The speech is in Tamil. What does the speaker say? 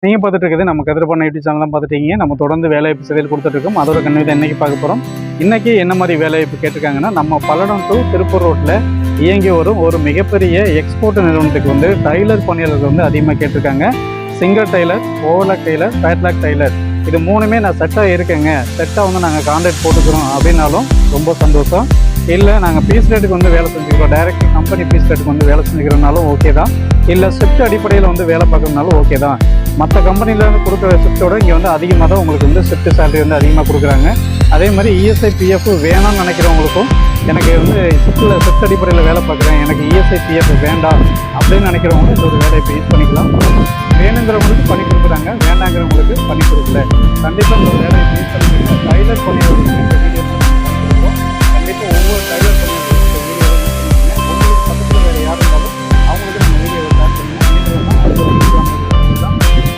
நீங்கள் பார்த்துட்டு இருக்குது நம்ம கதிரப்பண்ண யூடியூப் சேனல் தான் பார்த்துட்டீங்க. நம்ம தொடர்ந்து வேலைவாய்ப்பு செய்தியில் கொடுத்துட்ருக்கோம். அதோட கண்டிப்பாக இன்றைக்கி பார்க்க போகிறோம். இன்றைக்கி என்ன மாதிரி வேலைவாய்ப்பு கேட்டிருக்காங்கன்னா, நம்ம பல்லடம் டு திருப்பூர் ரோட்டில் இயங்கி வரும் ஒரு மிகப்பெரிய எக்ஸ்போர்ட் நிறுவனத்துக்கு வந்து டைலர் பணியாளர்கள் வந்து அதிகமாக கேட்டிருக்காங்க. Singer tailor, overlock tailor, flatlock tailor, இது மூணுமே நான் செட்டாக இருக்கேங்க, செட்டாக வந்து நாங்கள் கான்ட்ராக்ட் போட்டுக்கிறோம் அப்படின்னாலும் ரொம்ப சந்தோஷம். இல்லை நாங்கள் பீஸ் ரேட்டுக்கு வந்து வேலை செஞ்சுக்கிறோம், டைரக்ட் கம்பெனி பீஸ் ரேட்டுக்கு வந்து வேலை செஞ்சுக்கிறனாலும் ஓகே தான். இல்லை ஷிஃப்ட் அடிப்படையில் வந்து வேலை பார்க்குறதுனாலும் ஓகே தான். மற்ற கம்பெனியில் கொடுக்குற ஷிஃப்ட்டோட இங்கே வந்து அதிகமாக தான் உங்களுக்கு வந்து ஷிஃப்ட் சேலரி வந்து அதிகமாக கொடுக்குறாங்க. அதே மாதிரி இஎஸ்ஐ பிஎஃப் வேணாம்னு நினைக்கிறவங்களுக்கும், எனக்கு வந்து ஷிஃப்ட் அடிப்படையில் வேலை பார்க்குறேன், எனக்கு இஎஸ்ஐ பிஎஃப் வேண்டாம் அப்படின்னு நினைக்கிறவங்களும் இந்த ஒரு வேலையை யூஸ் பண்ணிக்கலாம். வேணுங்கிறவங்களுக்கு பண்ணி